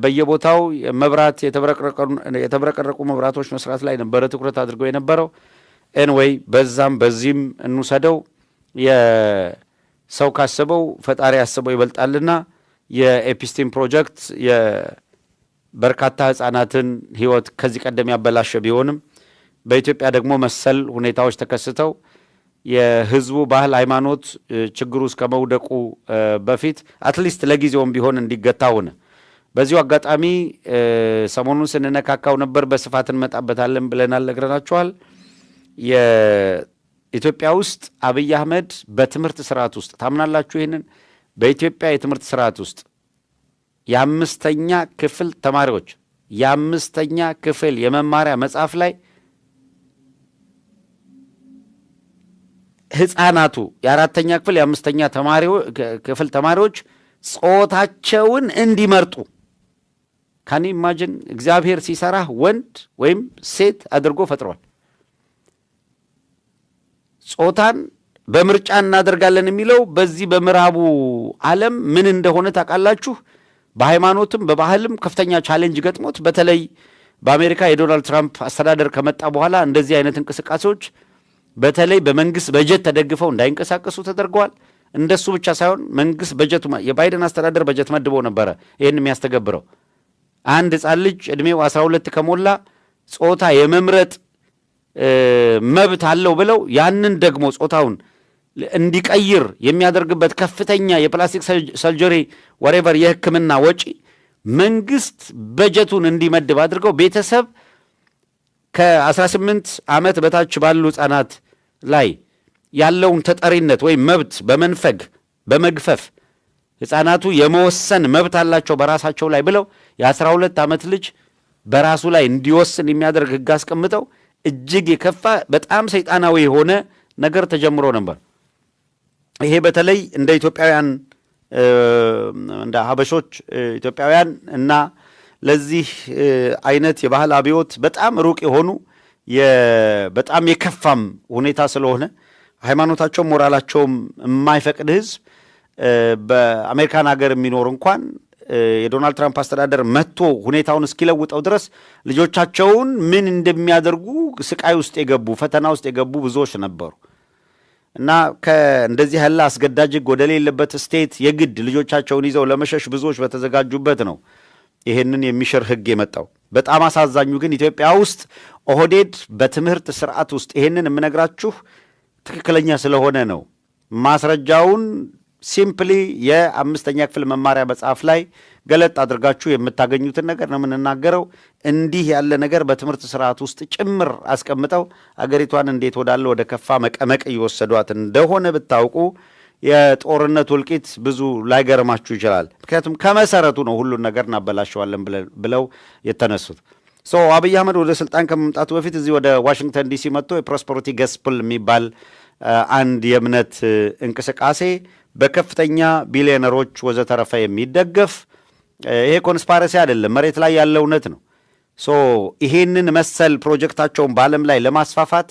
በየቦታው መብራት የተብረቀረቁ መብራቶች መስራት ላይ ነበረ ትኩረት አድርገው የነበረው። ኤንዌይ በዛም በዚህም እንውሰደው፣ የሰው ካሰበው ፈጣሪ ያስበው ይበልጣልና የኤፕስቲን ፕሮጀክት የበርካታ ህፃናትን ህይወት ከዚህ ቀደም ያበላሸ ቢሆንም በኢትዮጵያ ደግሞ መሰል ሁኔታዎች ተከስተው የህዝቡ ባህል፣ ሃይማኖት ችግሩ እስከ መውደቁ በፊት አትሊስት ለጊዜውም ቢሆን እንዲገታ ሆነ። በዚሁ አጋጣሚ ሰሞኑን ስንነካካው ነበር፣ በስፋት እንመጣበታለን ብለናል፣ ነግረናችኋል። የኢትዮጵያ ውስጥ አብይ አህመድ በትምህርት ስርዓት ውስጥ ታምናላችሁ? ይህንን በኢትዮጵያ የትምህርት ስርዓት ውስጥ የአምስተኛ ክፍል ተማሪዎች የአምስተኛ ክፍል የመማሪያ መጽሐፍ ላይ ህፃናቱ የአራተኛ ክፍል የአምስተኛ ክፍል ተማሪዎች ጾታቸውን እንዲመርጡ ካን ኢማጂን። እግዚአብሔር ሲሰራህ ወንድ ወይም ሴት አድርጎ ፈጥሯል። ጾታን በምርጫ እናደርጋለን የሚለው በዚህ በምዕራቡ ዓለም ምን እንደሆነ ታውቃላችሁ? በሃይማኖትም በባህልም ከፍተኛ ቻሌንጅ ገጥሞት በተለይ በአሜሪካ የዶናልድ ትራምፕ አስተዳደር ከመጣ በኋላ እንደዚህ አይነት እንቅስቃሴዎች በተለይ በመንግስት በጀት ተደግፈው እንዳይንቀሳቀሱ ተደርገዋል። እንደሱ ብቻ ሳይሆን መንግስት በጀቱ የባይደን አስተዳደር በጀት መድቦ ነበረ ይህን የሚያስተገብረው። አንድ ህፃን ልጅ ዕድሜው 12 ከሞላ ጾታ የመምረጥ መብት አለው ብለው ያንን ደግሞ ጾታውን እንዲቀይር የሚያደርግበት ከፍተኛ የፕላስቲክ ሰርጀሪ ወሬቨር የህክምና ወጪ መንግስት በጀቱን እንዲመድብ አድርገው ቤተሰብ ከ18 ዓመት በታች ባሉ ህፃናት ላይ ያለውን ተጠሪነት ወይም መብት በመንፈግ በመግፈፍ ህፃናቱ የመወሰን መብት አላቸው በራሳቸው ላይ ብለው የ12 ዓመት ልጅ በራሱ ላይ እንዲወስን የሚያደርግ ህግ አስቀምጠው እጅግ የከፋ በጣም ሰይጣናዊ የሆነ ነገር ተጀምሮ ነበር። ይሄ በተለይ እንደ ኢትዮጵያውያን እንደ ሀበሾች ኢትዮጵያውያን እና ለዚህ አይነት የባህል አብዮት በጣም ሩቅ የሆኑ በጣም የከፋም ሁኔታ ስለሆነ ሃይማኖታቸውም ሞራላቸውም የማይፈቅድ ህዝብ በአሜሪካን ሀገር የሚኖር እንኳን የዶናልድ ትራምፕ አስተዳደር መጥቶ ሁኔታውን እስኪለውጠው ድረስ ልጆቻቸውን ምን እንደሚያደርጉ ስቃይ ውስጥ የገቡ ፈተና ውስጥ የገቡ ብዙዎች ነበሩ እና እንደዚህ ያለ አስገዳጅ ህግ ወደሌለበት ስቴት የግድ ልጆቻቸውን ይዘው ለመሸሽ ብዙዎች በተዘጋጁበት ነው ይሄንን የሚሽር ህግ የመጣው። በጣም አሳዛኙ ግን ኢትዮጵያ ውስጥ ኦህዴድ በትምህርት ስርዓት ውስጥ ይሄንን የምነግራችሁ ትክክለኛ ስለሆነ ነው። ማስረጃውን ሲምፕሊ የአምስተኛ ክፍል መማሪያ መጽሐፍ ላይ ገለጥ አድርጋችሁ የምታገኙትን ነገር ነው የምንናገረው። እንዲህ ያለ ነገር በትምህርት ስርዓት ውስጥ ጭምር አስቀምጠው አገሪቷን እንዴት ወዳለ ወደ ከፋ መቀመቅ እየወሰዷት እንደሆነ ብታውቁ የጦርነቱ እልቂት ብዙ ላይገርማችሁ ይችላል። ምክንያቱም ከመሰረቱ ነው ሁሉን ነገር እናበላሸዋለን ብለው የተነሱት። አብይ አህመድ ወደ ስልጣን ከመምጣቱ በፊት እዚህ ወደ ዋሽንግተን ዲሲ መጥቶ የፕሮስፐሪቲ ገስፕል የሚባል አንድ የእምነት እንቅስቃሴ በከፍተኛ ቢሊዮነሮች ወዘተረፈ የሚደገፍ ይሄ ኮንስፓረሲ አይደለም፣ መሬት ላይ ያለ እውነት ነው። ይሄንን መሰል ፕሮጀክታቸውን በዓለም ላይ ለማስፋፋት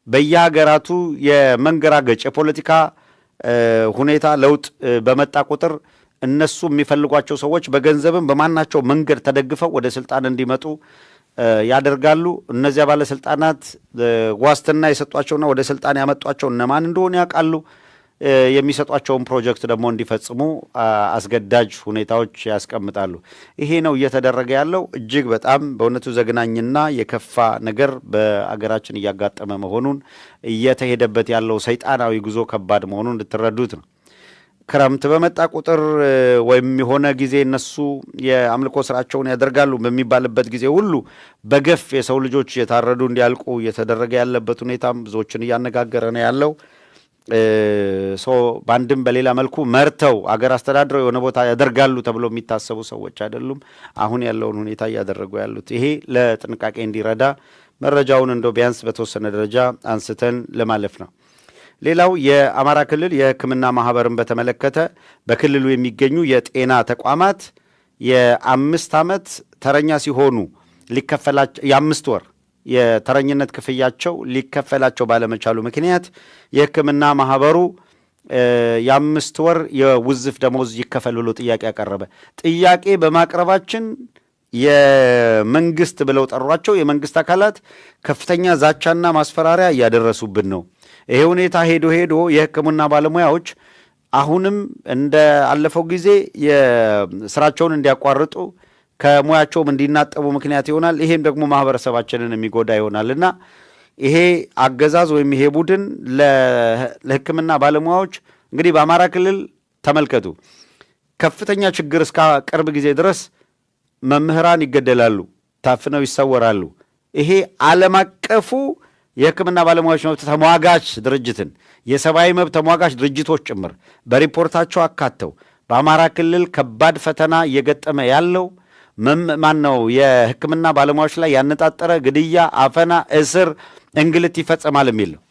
በየሀገራቱ የመንገራገጭ የፖለቲካ ሁኔታ ለውጥ በመጣ ቁጥር እነሱ የሚፈልጓቸው ሰዎች በገንዘብም በማናቸው መንገድ ተደግፈው ወደ ስልጣን እንዲመጡ ያደርጋሉ። እነዚያ ባለስልጣናት ዋስትና የሰጧቸውና ወደ ስልጣን ያመጧቸው እነማን እንደሆኑ ያውቃሉ። የሚሰጧቸውን ፕሮጀክት ደግሞ እንዲፈጽሙ አስገዳጅ ሁኔታዎች ያስቀምጣሉ። ይሄ ነው እየተደረገ ያለው። እጅግ በጣም በእውነቱ ዘግናኝና የከፋ ነገር በአገራችን እያጋጠመ መሆኑን እየተሄደበት ያለው ሰይጣናዊ ጉዞ ከባድ መሆኑን እንድትረዱት ነው። ክረምት በመጣ ቁጥር ወይም የሆነ ጊዜ እነሱ የአምልኮ ስራቸውን ያደርጋሉ በሚባልበት ጊዜ ሁሉ በገፍ የሰው ልጆች እየታረዱ እንዲያልቁ እየተደረገ ያለበት ሁኔታም ብዙዎችን እያነጋገረ ነው ያለው። በአንድም በሌላ መልኩ መርተው አገር አስተዳድረው የሆነ ቦታ ያደርጋሉ ተብሎ የሚታሰቡ ሰዎች አይደሉም አሁን ያለውን ሁኔታ እያደረጉ ያሉት። ይሄ ለጥንቃቄ እንዲረዳ መረጃውን እንደው ቢያንስ በተወሰነ ደረጃ አንስተን ለማለፍ ነው። ሌላው የአማራ ክልል የሕክምና ማህበርን በተመለከተ በክልሉ የሚገኙ የጤና ተቋማት የ5 ዓመት ተረኛ ሲሆኑ ሊከፈላቸው የ5 ወር የተረኝነት ክፍያቸው ሊከፈላቸው ባለመቻሉ ምክንያት የሕክምና ማህበሩ የ5 ወር የውዝፍ ደሞዝ ይከፈል ብሎ ጥያቄ ያቀረበ። ጥያቄ በማቅረባችን የመንግስት ብለው ጠሯቸው የመንግስት አካላት ከፍተኛ ዛቻና ማስፈራሪያ እያደረሱብን ነው። ይሄ ሁኔታ ሄዶ የሕክምና ባለሙያዎች አሁንም እንደ አለፈው ጊዜ የስራቸውን እንዲያቋርጡ ከሙያቸውም እንዲናጠቡ ምክንያት ይሆናል። ይሄም ደግሞ ማህበረሰባችንን የሚጎዳ ይሆናልና ይሄ አገዛዝ ወይም ይሄ ቡድን ለሕክምና ባለሙያዎች እንግዲህ በአማራ ክልል ተመልከቱ፣ ከፍተኛ ችግር እስከ ቅርብ ጊዜ ድረስ መምህራን ይገደላሉ፣ ታፍነው ይሰወራሉ። ይሄ ዓለም አቀፉ የሕክምና ባለሙያዎች መብት ተሟጋች ድርጅትን የሰብአዊ መብት ተሟጋች ድርጅቶች ጭምር በሪፖርታቸው አካተው በአማራ ክልል ከባድ ፈተና እየገጠመ ያለው ማነው የሕክምና ባለሙያዎች ላይ ያነጣጠረ ግድያ፣ አፈና፣ እስር፣ እንግልት ይፈጸማል የሚል ነው።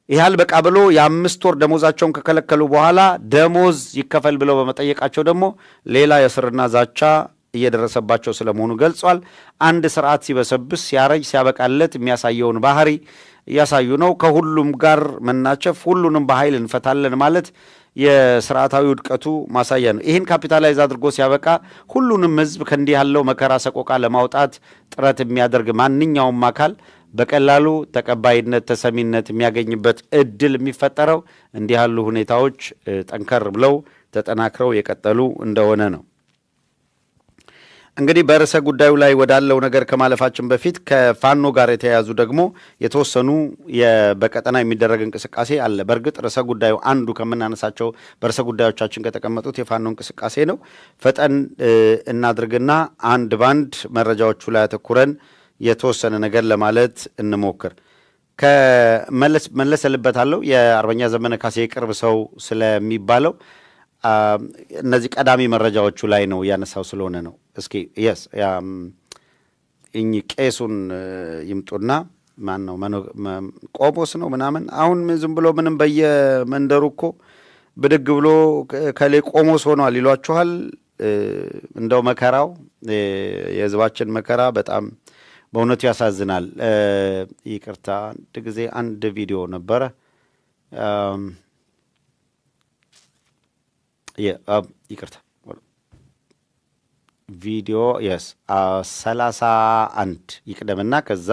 ይህል በቃ ብሎ የ5 ወር ደሞዛቸውን ከከለከሉ በኋላ ደሞዝ ይከፈል ብለው በመጠየቃቸው ደግሞ ሌላ የእስርና ዛቻ እየደረሰባቸው ስለመሆኑ ገልጿል። አንድ ስርዓት ሲበሰብስ ሲያረጅ ሲያበቃለት የሚያሳየውን ባህሪ እያሳዩ ነው። ከሁሉም ጋር መናቸፍ፣ ሁሉንም በኃይል እንፈታለን ማለት የስርዓታዊ ውድቀቱ ማሳያ ነው። ይህን ካፒታላይዝ አድርጎ ሲያበቃ ሁሉንም ህዝብ ከእንዲህ ያለው መከራ ሰቆቃ ለማውጣት ጥረት የሚያደርግ ማንኛውም አካል በቀላሉ ተቀባይነት፣ ተሰሚነት የሚያገኝበት እድል የሚፈጠረው እንዲህ ያሉ ሁኔታዎች ጠንከር ብለው ተጠናክረው የቀጠሉ እንደሆነ ነው። እንግዲህ በርዕሰ ጉዳዩ ላይ ወዳለው ነገር ከማለፋችን በፊት ከፋኖ ጋር የተያያዙ ደግሞ የተወሰኑ በቀጠና የሚደረግ እንቅስቃሴ አለ። በእርግጥ ርዕሰ ጉዳዩ አንዱ ከምናነሳቸው በርዕሰ ጉዳዮቻችን ከተቀመጡት የፋኖ እንቅስቃሴ ነው። ፈጠን እናድርግና አንድ ባንድ መረጃዎቹ ላይ አተኩረን የተወሰነ ነገር ለማለት እንሞክር። መለስ እልበታለሁ የአርበኛ ዘመነ ካሴ የቅርብ ሰው ስለሚባለው እነዚህ ቀዳሚ መረጃዎቹ ላይ ነው ያነሳው ስለሆነ ነው። እስኪ የስ ቄሱን ይምጡና ማን ነው ቆሞስ ነው ምናምን አሁን ዝም ብሎ ምንም በየመንደሩ እኮ ብድግ ብሎ ከሌ ቆሞስ ሆኗል ይሏችኋል። እንደው መከራው የህዝባችን መከራ በጣም በእውነቱ ያሳዝናል። ይቅርታ አንድ ጊዜ አንድ ቪዲዮ ነበረ ይቅርታ ቪዲዮ የስ 31 ይቅደምና ከዛ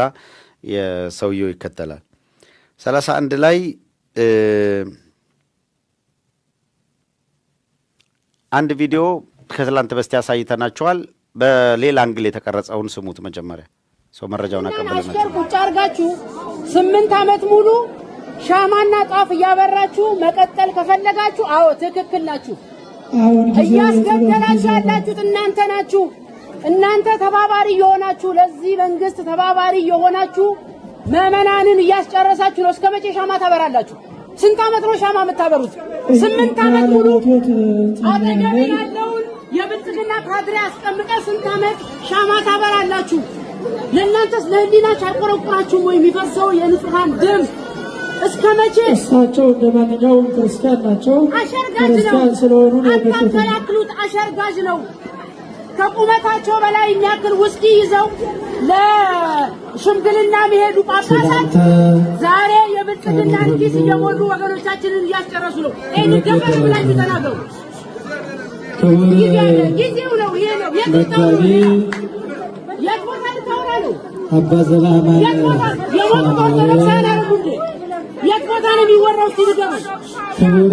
የሰውየው ይከተላል። 31 ላይ አንድ ቪዲዮ ከትላንት በስቲያ አሳይተናቸዋል። በሌላ አንግል የተቀረጸውን ስሙት። መጀመሪያ ሰው መረጃውን አቀበለናቸው። ቁጭ አርጋችሁ 8 ዓመት ሙሉ ሻማና ጧፍ እያበራችሁ መቀጠል ከፈለጋችሁ አዎ ትክክል ናችሁ። እያስገደላችሁ ያላችሁት እናንተ ናችሁ። እናንተ ተባባሪ የሆናችሁ ለዚህ መንግስት ተባባሪ የሆናችሁ ምዕመናንን እያስጨረሳችሁ ነው። እስከ መቼ ሻማ ታበራላችሁ? ስንት ዓመት ነው ሻማ የምታበሩት? 8 ዓመት ሙሉ አጠገብ ያለውን የብልጽግና ካድሬ አስቀምጠ ስንት ዓመት ሻማ ታበራላችሁ? ለእናንተስ ለህሊናችሁ አይቆረቁራችሁም ወይ? የሚፈሰው የንጹሃን ደም እስከ መቼ? እሳቸው እንደማንኛውም ክርስቲያን ናቸው። ክርስቲያን ስለሆኑ አታከላክሉት። አሸርጋጅ ነው። ከቁመታቸው በላይ የሚያክል ውስኪ ይዘው ለሽምግልና የሚሄዱ ጳጳሳት ዛሬ የብልጽግና ኪስ እየሞሉ ወገኖቻችንን እያስጨረሱ ነው። ይህን ገፈር ብላችሁ ተናገሩ። ጊዜው ነው። ይሄ ነው። የት ቦታ ልታወራ ነው? አባ ዘላማን የሞቱ ኦርቶዶክሳውያን አረጉ እንዴ? የት ቦታ ነው የሚወራው? እስቲ ንገሩ። ክቡር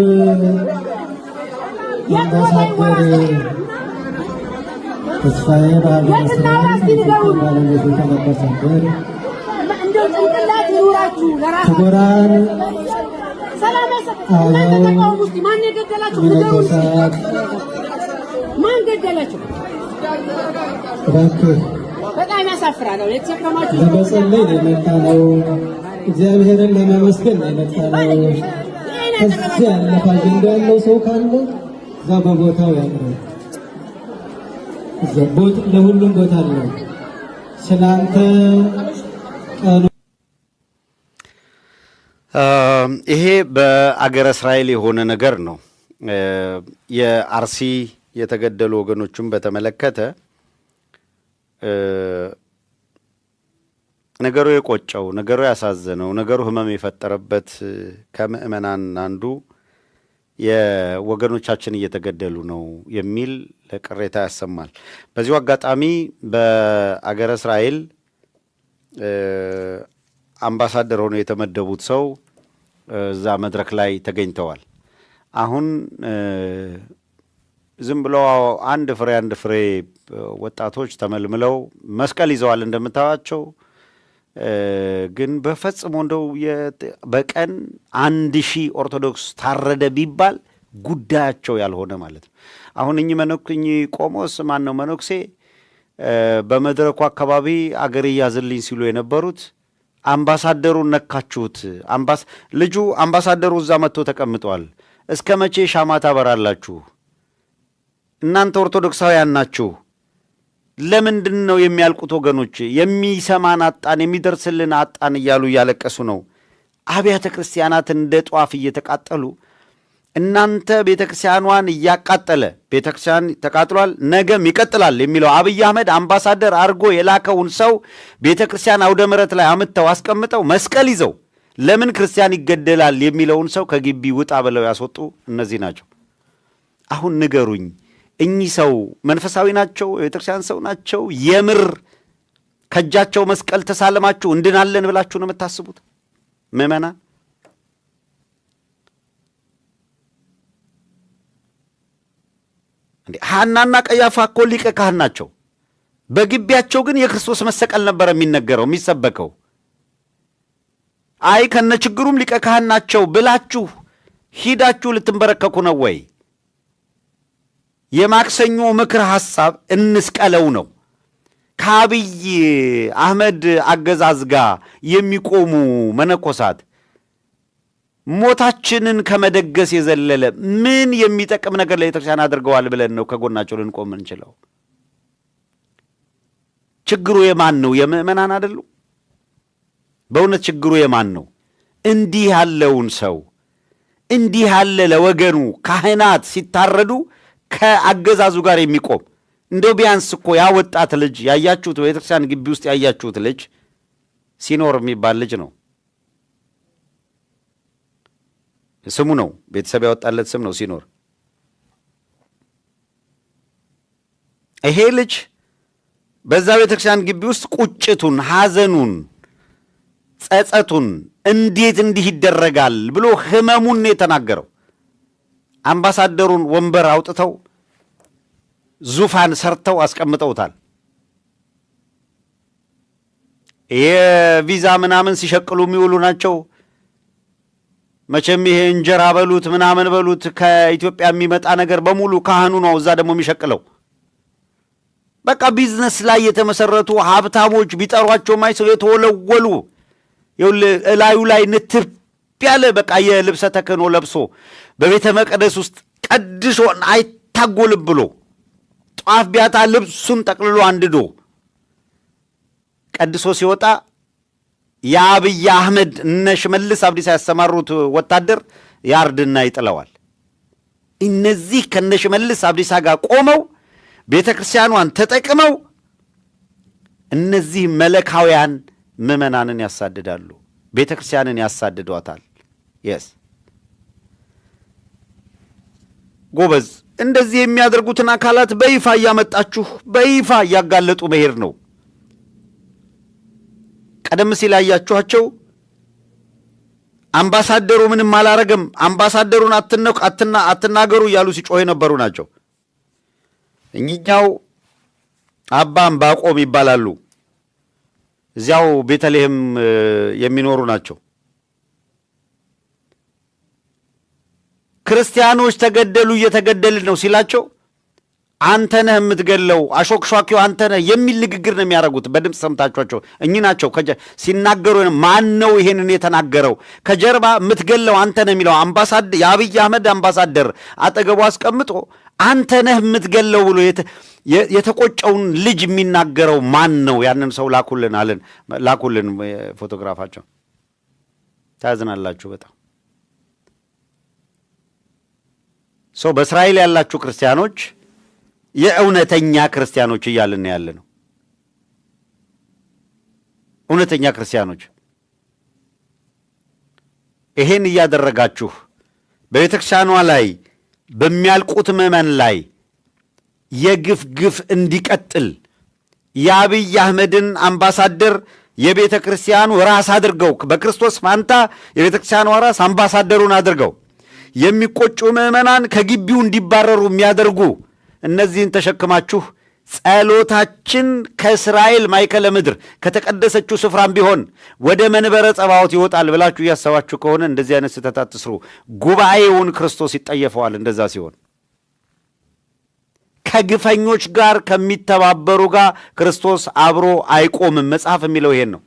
አምባሳደር ተስፋዬ ባለቤት እንደው ጭንቅላት ይኑራችሁ። ለራሳችሁ ክቡራን ተቃውሙ። እስቲ ማን የገደላችሁ? ንገሩ። ማን ገደላችሁ? እባክህ በጣም ያሳፍራል። የተሸከማችሁ ለመጸለይ ነው የመጣ ነው። እግዚአብሔርን ለማመስገን ነው የመጣ ነው። ከዚህ ያለፈ አጀንዳ ያለው ሰው ካለ እዛ በቦታው ያለው ለሁሉም ቦታ አለው። ስላንተ ቀኑ ይሄ በአገረ እስራኤል የሆነ ነገር ነው። የአርሲ የተገደሉ ወገኖችን በተመለከተ ነገሩ የቆጨው፣ ነገሩ ያሳዘነው፣ ነገሩ ህመም የፈጠረበት ከምዕመናን አንዱ የወገኖቻችን እየተገደሉ ነው የሚል ቅሬታ ያሰማል። በዚሁ አጋጣሚ በአገረ እስራኤል አምባሳደር ሆነው የተመደቡት ሰው እዛ መድረክ ላይ ተገኝተዋል። አሁን ዝም ብለው አንድ ፍሬ ወጣቶች ተመልምለው መስቀል ይዘዋል እንደምታዋቸው። ግን በፈጽሞ እንደው በቀን 1000 ኦርቶዶክስ ታረደ ቢባል ጉዳያቸው ያልሆነ ማለት ነው። አሁን እኚህ ቆሞስ ማን ነው መነኩሴ በመድረኩ አካባቢ አገር ያዝልኝ ሲሉ የነበሩት አምባሳደሩን ነካችሁት። ልጁ አምባሳደሩ እዛ መጥቶ ተቀምጧል። እስከ መቼ ሻማ ታበራላችሁ? እናንተ ኦርቶዶክሳውያን ናችሁ። ለምንድን ነው የሚያልቁት ወገኖች? የሚሰማን አጣን፣ የሚደርስልን አጣን እያሉ እያለቀሱ ነው። አብያተ ክርስቲያናት እንደ ጧፍ እየተቃጠሉ እናንተ ቤተ ክርስቲያኗን እያቃጠለ ቤተ ክርስቲያን ተቃጥሏል፣ ነገም ይቀጥላል የሚለው አብይ አህመድ አምባሳደር አድርጎ የላከውን ሰው ቤተ ክርስቲያን አውደ ምሕረት ላይ አምጥተው አስቀምጠው መስቀል ይዘው ለምን ክርስቲያን ይገደላል የሚለውን ሰው ከግቢ ውጣ ብለው ያስወጡ እነዚህ ናቸው። አሁን ንገሩኝ፣ እኚህ ሰው መንፈሳዊ ናቸው? የቤተ ክርስቲያን ሰው ናቸው? የምር ከእጃቸው መስቀል ተሳለማችሁ እንድናለን ብላችሁ ነው የምታስቡት? ምዕመናን እንዴ ሐናና ቀያፋ እኮ ሊቀ ካህን ናቸው። በግቢያቸው ግን የክርስቶስ መሰቀል ነበር የሚነገረው የሚሰበከው። አይ ከነ ችግሩም ሊቀ ካህን ናቸው ብላችሁ ሂዳችሁ ልትንበረከኩ ነው ወይ? የማክሰኞ ምክር ሐሳብ እንስቀለው ነው። ከአብይ አህመድ አገዛዝ ጋር የሚቆሙ መነኮሳት ሞታችንን ከመደገስ የዘለለ ምን የሚጠቅም ነገር ለቤተክርስቲያን አድርገዋል ብለን ነው ከጎናቸው ልንቆም እንችለው? ችግሩ የማን ነው? የምዕመናን አይደሉ? በእውነት ችግሩ የማን ነው? እንዲህ ያለውን ሰው እንዲህ ያለ ለወገኑ ካህናት ሲታረዱ ከአገዛዙ ጋር የሚቆም እንደው ቢያንስ እኮ ያ ወጣት ልጅ ያያችሁት ቤተክርስቲያን ግቢ ውስጥ ያያችሁት ልጅ ሲኖር የሚባል ልጅ ነው። ስሙ ነው፣ ቤተሰብ ያወጣለት ስም ነው ሲኖር። ይሄ ልጅ በዛ ቤተክርስቲያን ግቢ ውስጥ ቁጭቱን፣ ሐዘኑን፣ ጸጸቱን እንዴት እንዲህ ይደረጋል ብሎ ህመሙን የተናገረው። አምባሳደሩን ወንበር አውጥተው ዙፋን ሰርተው አስቀምጠውታል። የቪዛ ምናምን ሲሸቅሉ የሚውሉ ናቸው። መቼም ይሄ እንጀራ በሉት ምናምን በሉት ከኢትዮጵያ የሚመጣ ነገር በሙሉ ካህኑ ነው እዛ ደግሞ የሚሸቅለው። በቃ ቢዝነስ ላይ የተመሰረቱ ሀብታሞች ቢጠሯቸው ማይሰው የተወለወሉ እላዩ ላይ ንትብ ያለ በቃ የልብሰ ተክህኖ ለብሶ በቤተ መቅደስ ውስጥ ቀድሶን አይታጎልም ብሎ ጧፍ ቢያጣ ልብሱን ጠቅልሎ አንድዶ ቀድሶ ሲወጣ የአብይ አህመድ እነ ሽመልስ አብዲሳ ያሰማሩት ወታደር ያርድና ይጥለዋል። እነዚህ ከነ ሽመልስ አብዲሳ ጋር ቆመው ቤተ ክርስቲያኗን ተጠቅመው እነዚህ መለካውያን ምዕመናንን ያሳድዳሉ፣ ቤተ ክርስቲያንን ያሳድዷታል። የስ ጎበዝ፣ እንደዚህ የሚያደርጉትን አካላት በይፋ እያመጣችሁ በይፋ እያጋለጡ መሄድ ነው። ቀደም ሲል ያያችኋቸው አምባሳደሩ ምንም አላረገም፣ አምባሳደሩን አትናገሩ እያሉ ሲጮህ የነበሩ ናቸው። እኚኛው አባ ዕንባቆም ይባላሉ። እዚያው ቤተልሔም የሚኖሩ ናቸው። ክርስቲያኖች ተገደሉ፣ እየተገደልን ነው ሲላቸው አንተ ነህ የምትገለው፣ አሾክሿኪው አንተ ነህ የሚል ንግግር ነው የሚያደርጉት። በድምፅ ሰምታችኋቸው እኚህ ናቸው ሲናገሩ። ማን ነው ይሄንን የተናገረው? ከጀርባ የምትገለው አንተ ነህ የሚለው አምባሳደር፣ የአብይ አህመድ አምባሳደር አጠገቡ አስቀምጦ አንተ ነህ የምትገለው ብሎ የተቆጨውን ልጅ የሚናገረው ማን ነው? ያንን ሰው ላኩልን አለን። ላኩልን ፎቶግራፋቸው። ታዝናላችሁ በጣም ሰው። በእስራኤል ያላችሁ ክርስቲያኖች የእውነተኛ ክርስቲያኖች እያልን ያለ ነው። እውነተኛ ክርስቲያኖች ይሄን እያደረጋችሁ በቤተ ክርስቲያኗ ላይ በሚያልቁት ምዕመን ላይ የግፍ ግፍ እንዲቀጥል የአብይ አህመድን አምባሳደር የቤተ ክርስቲያኑ ራስ አድርገው በክርስቶስ ፋንታ የቤተ ክርስቲያኗ ራስ አምባሳደሩን አድርገው የሚቆጩ ምዕመናን ከግቢው እንዲባረሩ የሚያደርጉ እነዚህን ተሸክማችሁ ጸሎታችን ከእስራኤል ማይከለ ምድር ከተቀደሰችው ስፍራም ቢሆን ወደ መንበረ ጸባዖት ይወጣል ብላችሁ እያሰባችሁ ከሆነ እንደዚህ አይነት ስህተት አትስሩ። ጉባኤውን ክርስቶስ ይጠየፈዋል እንደዛ ሲሆን። ከግፈኞች ጋር ከሚተባበሩ ጋር ክርስቶስ አብሮ አይቆምም። መጽሐፍ የሚለው ይሄን ነው።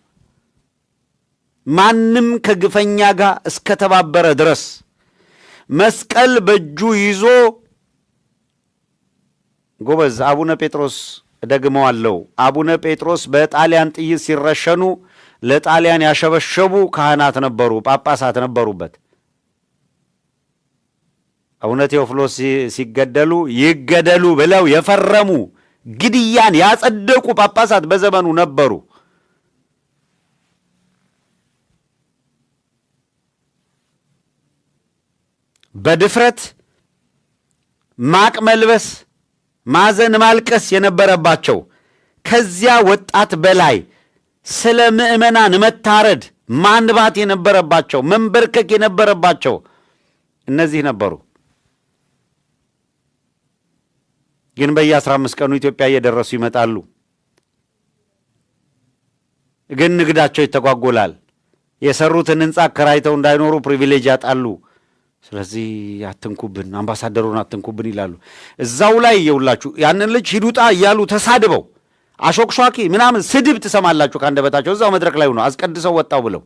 ማንም ከግፈኛ ጋር እስከተባበረ ድረስ መስቀል በእጁ ይዞ ጎበዝ። አቡነ ጴጥሮስ ደግመዋለሁ። አቡነ ጴጥሮስ በጣሊያን ጥይት ሲረሸኑ ለጣሊያን ያሸበሸቡ ካህናት ነበሩ፣ ጳጳሳት ነበሩበት። አቡነ ቴዎፍሎስ ሲገደሉ ይገደሉ ብለው የፈረሙ ግድያን ያጸደቁ ጳጳሳት በዘመኑ ነበሩ። በድፍረት ማቅ መልበስ፣ ማዘን፣ ማልቀስ የነበረባቸው ከዚያ ወጣት በላይ ስለ ምዕመናን መታረድ ማንባት የነበረባቸው መንበርከክ የነበረባቸው እነዚህ ነበሩ። ግን በየ15 ቀኑ ኢትዮጵያ እየደረሱ ይመጣሉ። ግን ንግዳቸው ይተጓጎላል። የሰሩትን ሕንፃ አከራይተው እንዳይኖሩ ፕሪቪሌጅ ያጣሉ። ስለዚህ አትንኩብን፣ አምባሳደሩን አትንኩብን ይላሉ። እዛው ላይ የውላችሁ ያንን ልጅ ሂዱጣ እያሉ ተሳድበው አሾክሿኪ ምናምን ስድብ ትሰማላችሁ ከአንደበታቸው። እዛው መድረክ ላይ ሆነው አስቀድሰው ወጣው ብለው